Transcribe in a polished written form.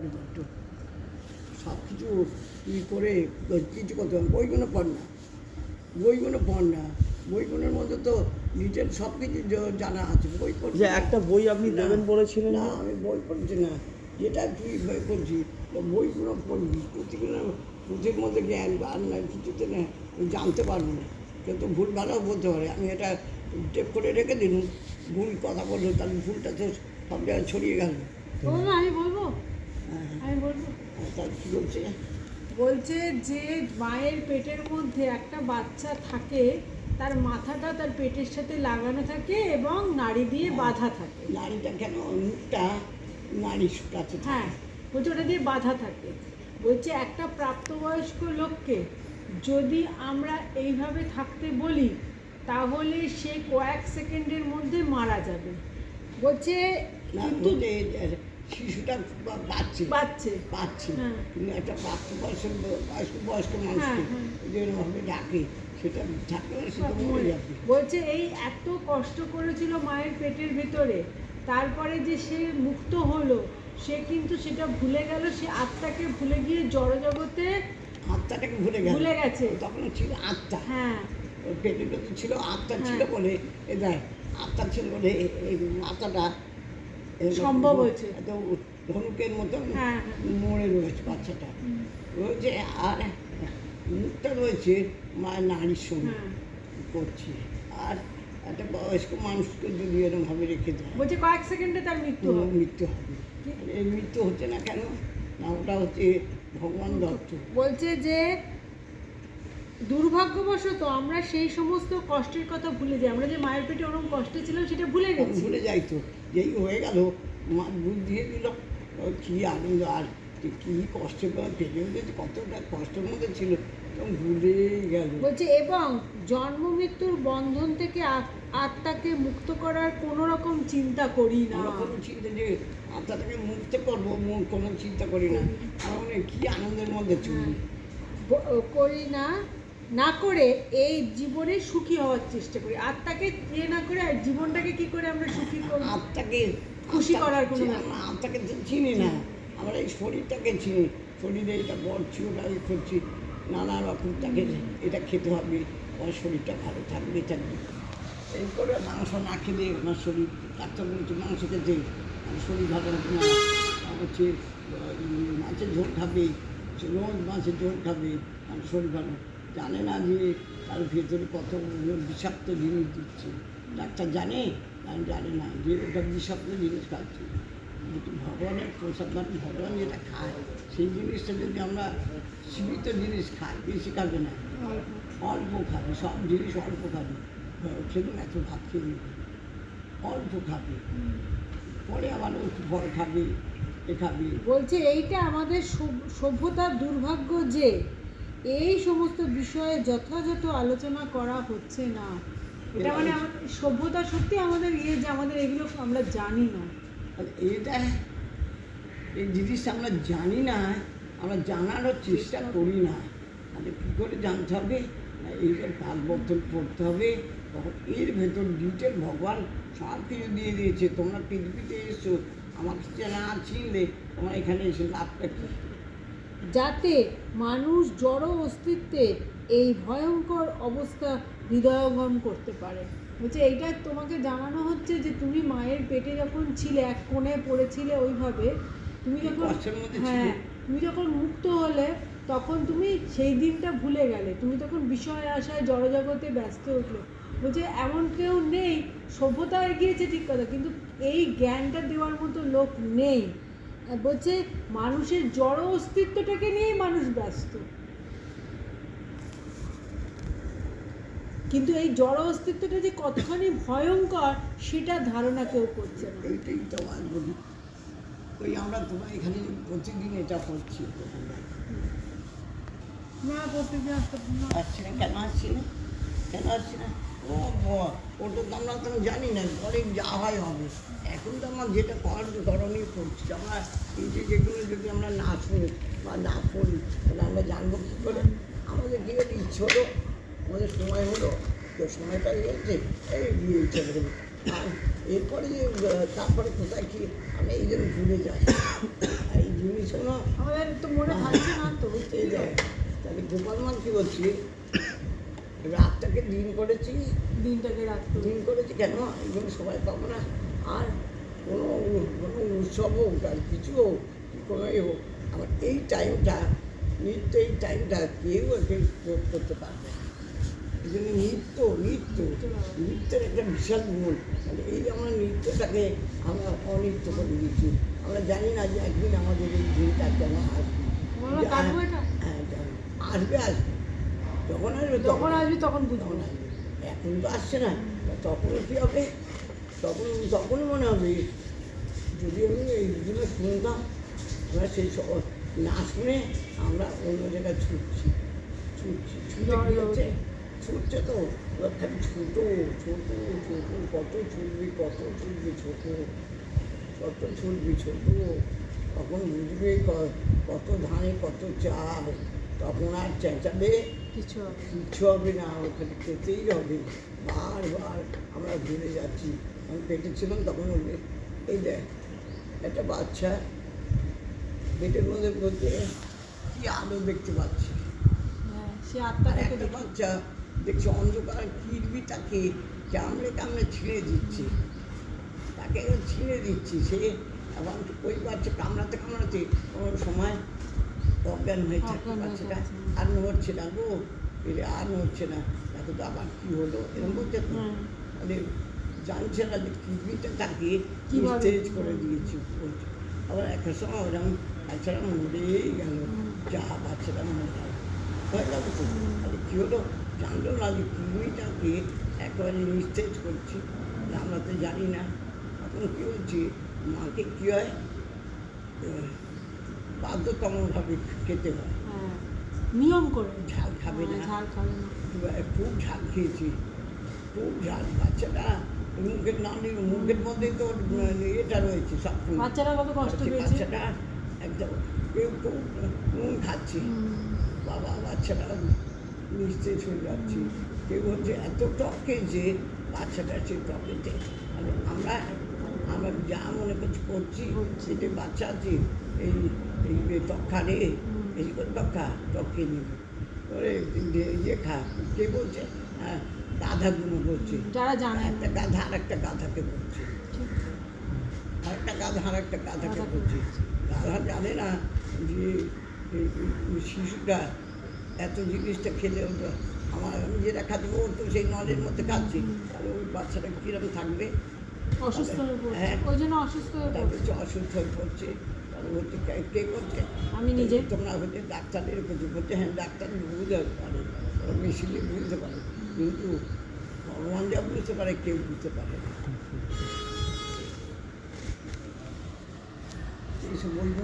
একটু সব কিছু তুই করে কিছু করতে হবে। বইগুলো পড় না, বইগুলোর মধ্যে তো নিজের সব কিছু জানা আছে। বই পড় যে একটা বই আপনি দেবেন বলেছিলেন। না, আমি বই পড়ছি না। যেটা তুই বই করছিস বইগুলো পড়বি, পুঁথির মধ্যে জ্ঞান আর না কিছুতে না জানতে পারবো না। কিন্তু ভুল ভালো বলতে পারে। আমি এটা টেপ করে রেখে দিলাম, ভুল কথা বললো, তাহলে ভুলটা তো সব জায়গায় ছড়িয়ে গেল। আমি বলবো তাহলে কী বলছে? বলছে যে মায়ের পেটের মধ্যে একটা বাচ্চা থাকে, তার মাথাটা তার পেটের সাথে লাগানো থাকে এবং নাড়ি দিয়ে বাঁধা থাকে। নাড়িটা কেন? মুখটা নাড়ির কাছে। হ্যাঁ, বলছে ওটা দিয়ে বাঁধা থাকে। বলছে একটা প্রাপ্তবয়স্ক লোককে যদি আমরা এইভাবে থাকতে বলি তাহলে সে কয়েক সেকেন্ডের মধ্যে মারা যাবে। বলছে কিন্তু শিশুটা বাচ্চে হ্যাঁ, কিন্তু একটা বয়স্ক মানুষকে যেভাবে ডাকে সেটা থাকলে সেটা মরে যাবে। বলছে এই এত কষ্ট করেছিল মায়ের পেটের ভেতরে, তারপরে যে সে মুক্ত হলো, সে কিন্তু সেটা ভুলে গেল, সে আত্মাকে ভুলে গিয়ে জড়জগতে আত্মাটাকে ভুলে গেছে। তখন ছিল আত্মা। হ্যাঁ, পেটের ভেতর ছিল আত্মা, ছিল বলে আত্মা ছিল বলে এই মাথাটা সম্ভব হয়েছে। এত ধনুকের মতো হ্যাঁ, মরে রয়েছে বাচ্চাটা রয়েছে। আর মুখটা রয়েছে মায়ের নারীর সঙ্গে করছে। আর একটা বয়স্ক মানুষকে যদি এরকমভাবে রেখে দেয়, বলছে কয়েক সেকেন্ডে তার মৃত্যু হবে। এই মৃত্যু হচ্ছে না কেন? না, ওটা হচ্ছে ভগবান দত্ত। বলছে যে দুর্ভাগ্যবশত আমরা সেই সমস্ত কষ্টের কথা ভুলে যাই। আমরা যে মায়ের পেটে ওরকম কষ্টে ছিলাম সেটা ভুলে গেছি। ভুলে যাই তো, যেই হয়ে গেল মা দুধ দিয়ে দিল, কী আনন্দ! আর কী কষ্টে পেটে মধ্যে কতটা কষ্টের মধ্যে ছিল তখন ভুলেই গেল। বলছে এবং জন্ম মৃত্যুর বন্ধন থেকে আত্মাকে মুক্ত করার কোনো রকম চিন্তা করি না। কোনো চিন্তা যে আত্মাটাকে মুক্ত করবো কোনো চিন্তা করি না। মানে কী আনন্দের মধ্যে চলি করি না, না করে এই জীবনে সুখী হওয়ার চেষ্টা করি। আত্মাকে ইয়ে না করে আর জীবনটাকে কি করে আমরা সুখী করব? আত্মাকে খুশি করার কোনো আত্মাকে চিনি না, আমরা এই শরীরটাকে চিনি। শরীরে এটা বড়ছি, ওটা করছি, নানা রকম তাকে এটা খেতে হবে, আমার শরীরটা ভালো থাকবে। এই করে মাংস না খেলে আমার শরীর, ডাক্তার বলছে মাংস খেতে আমার শরীর ভালো হবে না। হচ্ছে মাছের ঝোল খাবে, রোজ মাছের ঝোল খাবে, আমার শরীর ভালো। জানে না যে তার ভেতরে কত বিষাক্ত জিনিস দিচ্ছে। ডাক্তার জানে জানে না যে ওটা বিষাক্ত জিনিস খাচ্ছে। ভগবানের প্রসাদ, মানে ভগবান যেটা খায় সেই জিনিসটা যদি আমরা সীমিত জিনিস খাই, বেশি খাবে না, অল্প খাবে, সব জিনিস অল্প খাবে। সেদিন এত ভাত খেয়ে নেবে, অল্প খাবে, পরে আবার একটু ফল খাবে, খাবে। বলছে এইটা আমাদের সভ্যতার দুর্ভাগ্য যে এই সমস্ত বিষয়ে যথাযথ আলোচনা করা হচ্ছে না। এটা মানে আমাদের সভ্যতা সত্যি আমাদের যে আমাদের এগুলো আমরা জানি না। এটা এই জিনিসটা আমরা জানি না, আমরা জানারও চেষ্টা করি না। আমাদের কী করে জানতে হবে? এইসব ভাগ বর্তন পড়তে হবে। তখন এর ভেতর ডিটেল ভগবান সব কিছু দিয়ে দিয়েছে। তোমরা পৃথিবীতে এসো, আমাকে না চিনলে তোমরা এখানে এসে লাভটা কী? যাতে মানুষ জড় অস্তিত্বে এই ভয়ঙ্কর অবস্থা হৃদয়ঙ্গম করতে পারে। বলছে এইটা তোমাকে জানানো হচ্ছে যে তুমি মায়ের পেটে যখন ছিলে, এক কোণে পড়েছিলে, ওইভাবে তুমি যখন মুক্ত হলে তখন তুমি সেই দিনটা ভুলে গেলে। তুমি তখন বিষয় আশায় জড়জগতে ব্যস্ত উঠলে। বলছে এমন কেউ নেই, সভ্যতা এগিয়েছে ঠিক কথা, কিন্তু এই জ্ঞানটা দেওয়ার মতো লোক নেই। বলছে মানুষের জড় অস্তিত্বটাকে নিয়েই মানুষ ব্যস্ত, কিন্তু এই জড় অস্তিত্বটা যে কতখানি ভয়ঙ্কর সেটা ধারণা কেউ করছে না। এইটাই তো আমার বলি, ওই আমরা তোমার এখানে প্রতিদিন এটা করছি না, প্রতিদিন আসছি না। কেন আসছি না? ওটা তো আমরা তো জানি না, অনেক যা হয় হবে। এখন তো আমার যেটা করণীয় করছি, আমরা এই যেগুলো যদি আমরা না শুনি বা না পড়ি তাহলে আমরা জানবো কী করে? আমাদের কী হলে ইচ্ছে হলো, আমাদের সময় হলো, তো সময়টা হয়েছে এই বিয়ে চলে গেল। আর এরপরে যে তারপরে কোথায় কি আমি এই জন্য ভুলে যাই এই জিনিস শোনো, আমাদের তো মনে থাকছে না তো এই দেখ, তাহলে গোপাল মাল কী করছি, রাতটাকে দিন করেছি, দিনটাকে রাত করে। দিন করেছি কেন, এগুলো সবাই পাবো না। আর কোনো কোনো উৎসব হোক আর কিছু হোক, কি কোনো এ হোক, আমার এই টাইমটা, নৃত্য এই টাইমটা কেউ একে যোগ করতে পারবে না। এই জন্য নৃত্যের একটা বিশাল গুণ। মানে এই আমরা নৃত্যটাকে আমরা অনৃত্য করে দিচ্ছি। আমরা জানি না যে একদিন আমাদের এই দিনটা কেমন আসবে। বলো কাটবো এটা? হ্যাঁ, জানি। আসবে যখন আসবে যখন আসবে তখন বুঝবো। তখন আসবে। এখন তো আসছে না, তা তখন কী হবে, তখনই মনে হবে যদি আমি এইগুলো শুনতাম, আমরা সেই সব না শুনে আমরা অন্য জায়গায় ছুটছি ছুটে জ্বর কী জ্বর হচ্ছে, ছুটছে তো এবার খালি ছোটো কত ছুটবি ছোটো, তখন বুঝবি কত ধানে কত চাল, তখন আর চেঁচাবে কিছু হবে না। কিচ্ছু হবে না, ওখানে খেতেই হবে। বারবার আমরা ঘুরে যাচ্ছি, আমি পেটে ছিলাম তখন বলবে এই দেখ একটা বাচ্চা পেটের মধ্যে বলতে কি আলো দেখতে পাচ্ছি, হ্যাঁ, সে আর আত্মাটাকে একটা দেখে। বাচ্চা দেখছি অন্ধকার কিরবিটাকে কামড়ে ছিঁড়ে দিচ্ছি, তাকে এবার ছিঁড়ে দিচ্ছি, সে এবং ওই বাচ্চা কামড়াতে কোনো সময় অজ্ঞান হয়ে থাকে অজ্ঞান হয়ে বাচ্চাটা, যাচ্ছে। আর নড়ছে না গো, এরে আর নড়ছে না, দেখো তো আবার কী হলো এরকম বলছে তো, হ্যাঁ। মানে জানছে না যে কিডনিটা তাকে কিভাবে? স্টেজ করে দিয়েছি বলছে। আবার একটা সময় ওরকম বাচ্চারা মরেই গেল, যা বাচ্চারা মরে গেল, হয়ে গেল তো, তাহলে কী হলো, জানলো না যে কিডনিটাকে একেবারে নিস্তেজ করছি, আমরা তো জানি না। এখন কী হচ্ছে, মাকে কী হয়, বাধ্যতামূলকভাবে খেতে হয়, হ্যাঁ, নিয়ম করে। ঝাল খাবে না, ঝাল খাবে না। খুব ঝাল খেয়েছি, খুব ঝাল, বাচ্চাটা মুখের মুখের মধ্যে তো এটা রয়েছে সব বাচ্চারা কত কষ্ট পেয়েছে। বাচ্চাটা একদম কেউ খুব নুন খাচ্ছে, বাবা বাচ্চাটা নিশ্চয়ই হয়ে যাচ্ছে, কেউ হচ্ছে এত টক খেয়েছে, বাচ্চাটা সেই টকেতে মানে আমরা যা মনে করছি সেটা বাচ্চা আছে এই এই টক খা রে, এই করে টক খেয়ে নেবে, ওরে ইয়ে খা, কে বলছে, হ্যাঁ গাধাগুলো বলছে, যারা জানে একটা গাধা আর একটা গাধাকে বলছে, আরেকটা গাধা আর একটা গাধাকে বলছে, গাধা জানে না যে এই শিশুটা এত জিনিসটা খেলে হতো, আমি যেটা খাচ্ছি ও তো সেই নলের মধ্যে খাচ্ছি, তাহলে ওই বাচ্চাটা কীরকম থাকবে, অসুস্থ হয়ে পড়ছে, হ্যাঁ। ওই জন্য অসুস্থ হয়ে তারপরে পড়ছে। অসুস্থ হয়ে পড়ছে, তাহলে হচ্ছে কে করছে, আমি নিজে। তোমরা হচ্ছে ডাক্তারের কিছু করছে, হ্যাঁ ডাক্তার বুঝতে পারে, ওরা মেশিনে বুঝতে পারে, কিন্তু ভগবান যা বুঝতে পারে কেউ বুঝতে পারে না। এইসব বলবো।